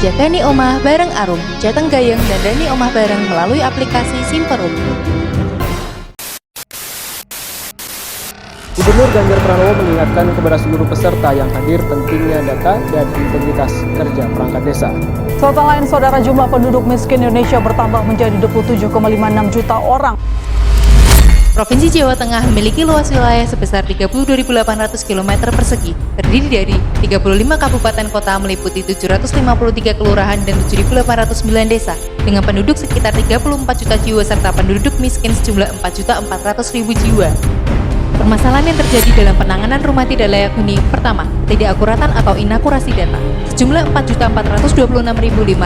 Jagani Omah bareng Arum, Jateng Gayeng dan Dani Omah bareng melalui aplikasi Simperum. Gubernur Ganjar Pranowo mengingatkan kepada seluruh peserta yang hadir pentingnya data dan integritas kerja perangkat desa. Sorotan lain, saudara, jumlah penduduk miskin Indonesia bertambah menjadi 27,56 juta orang. Provinsi Jawa Tengah memiliki luas wilayah sebesar 32.800 km persegi, terdiri dari 35 kabupaten kota meliputi 753 kelurahan dan 7.809 desa, dengan penduduk sekitar 34 juta jiwa serta penduduk miskin sejumlah 4.400.000 jiwa. Permasalahan yang terjadi dalam penanganan rumah tidak layak huni: pertama, ketidakakuratan atau inakurasi data. Sejumlah 4.426.536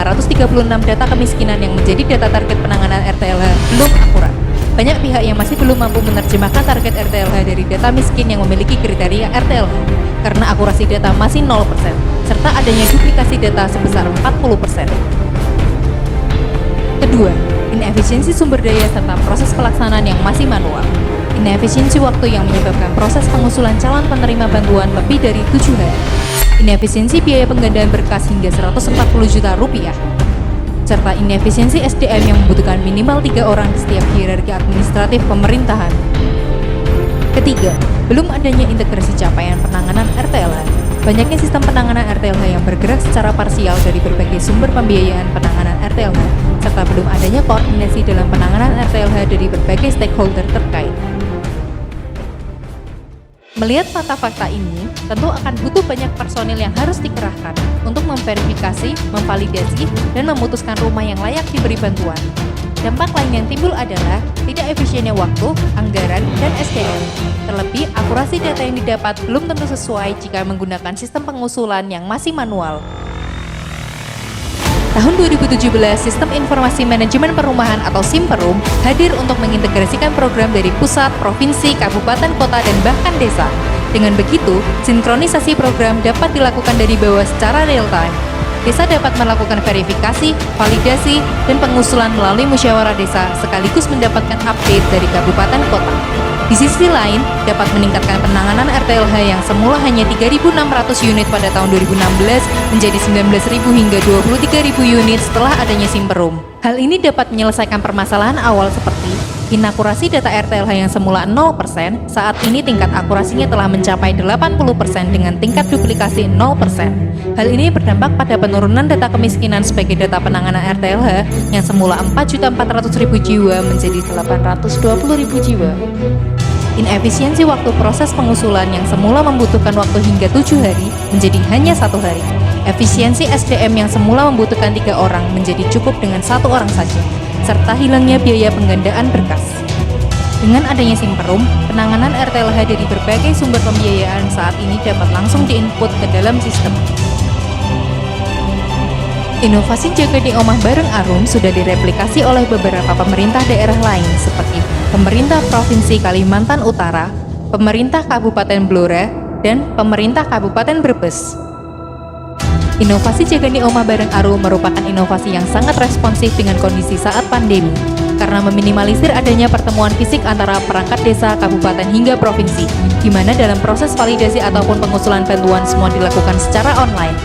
data kemiskinan yang menjadi data target penanganan RTLH belum akurat. Banyak pihak yang masih belum mampu menerjemahkan target RTLH dari data miskin yang memiliki kriteria RTLH, karena akurasi data masih 0%, serta adanya duplikasi data sebesar 40%. Kedua, inefisiensi sumber daya serta proses pelaksanaan yang masih manual. Inefisiensi waktu yang menyebabkan proses pengusulan calon penerima bantuan lebih dari 7 hari. Inefisiensi biaya penggandaan berkas hingga 140 juta rupiah. Serta inefisiensi SDM yang membutuhkan minimal 3 orang di setiap hierarki administratif pemerintahan. Ketiga, belum adanya integrasi capaian penanganan RTLH. Banyaknya sistem penanganan RTLH yang bergerak secara parsial dari berbagai sumber pembiayaan penanganan RTLH, serta belum adanya koordinasi dalam penanganan RTLH dari berbagai stakeholder terkait. Melihat fakta-fakta ini, tentu akan butuh banyak personil yang harus dikerahkan untuk memverifikasi, memvalidasi, dan memutuskan rumah yang layak diberi bantuan. Dampak lain yang timbul adalah tidak efisiennya waktu, anggaran, dan SDM. Terlebih, akurasi data yang didapat belum tentu sesuai jika menggunakan sistem pengusulan yang masih manual. Tahun 2017, Sistem Informasi Manajemen Perumahan atau Simperum hadir untuk mengintegrasikan program dari pusat, provinsi, kabupaten, kota, dan bahkan desa. Dengan begitu, sinkronisasi program dapat dilakukan dari bawah secara real-time. Desa dapat melakukan verifikasi, validasi, dan pengusulan melalui musyawarah desa sekaligus mendapatkan update dari kabupaten kota. Di sisi lain, dapat meningkatkan penanganan RTLH yang semula hanya 3.600 unit pada tahun 2016 menjadi 19.000 hingga 23.000 unit setelah adanya Simperum. Hal ini dapat menyelesaikan permasalahan awal seperti inakurasi data RTLH yang semula 0%, saat ini tingkat akurasinya telah mencapai 80% dengan tingkat duplikasi 0%. Hal ini berdampak pada penurunan data kemiskinan sebagai data penanganan RTLH yang semula 4.400.000 jiwa menjadi 820.000 jiwa. Inefisiensi waktu proses pengusulan yang semula membutuhkan waktu hingga 7 hari menjadi hanya 1 hari. Efisiensi SDM yang semula membutuhkan 3 orang menjadi cukup dengan 1 orang saja, serta hilangnya biaya penggandaan berkas. Dengan adanya Simperum, penanganan RTLH dari berbagai sumber pembiayaan saat ini dapat langsung diinput ke dalam sistem. Inovasi Jagani Omah bareng Arum sudah direplikasi oleh beberapa pemerintah daerah lain seperti pemerintah Provinsi Kalimantan Utara, pemerintah Kabupaten Blora, dan pemerintah Kabupaten Brebes. Inovasi Jagani Omah bareng Arum merupakan inovasi yang sangat responsif dengan kondisi saat pandemi, karena meminimalisir adanya pertemuan fisik antara perangkat desa, kabupaten, hingga provinsi, di mana dalam proses validasi ataupun pengusulan bantuan semua dilakukan secara online.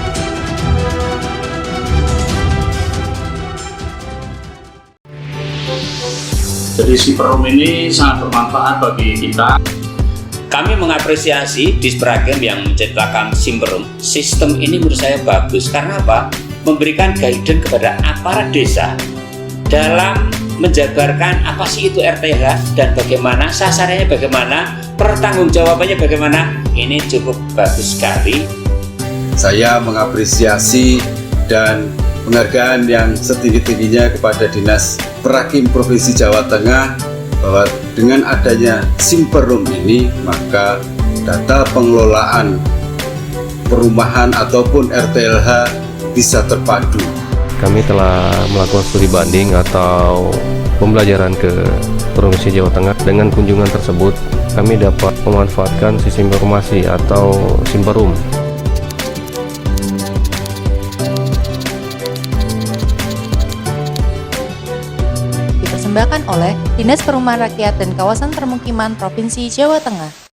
Jadi Simperum ini sangat bermanfaat bagi kita. Kami mengapresiasi Dispragem yang menciptakan Simperum. Sistem ini menurut saya bagus karena apa? Memberikan guidance kepada aparat desa dalam menjabarkan apa sih itu RTLH dan bagaimana sasarannya, bagaimana pertanggungjawabannya, bagaimana. Ini cukup bagus sekali. Saya mengapresiasi dan penghargaan yang setinggi-tingginya kepada Dinas Perakim Provinsi Jawa Tengah bahwa dengan adanya Simperum ini maka data pengelolaan perumahan ataupun RTLH bisa terpadu. Kami telah melakukan studi banding atau pembelajaran ke Provinsi Jawa Tengah. Dengan kunjungan tersebut kami dapat memanfaatkan sistem informasi atau Simperum. Dipersembahkan oleh Dinas Perumahan Rakyat dan Kawasan Permukiman Provinsi Jawa Tengah.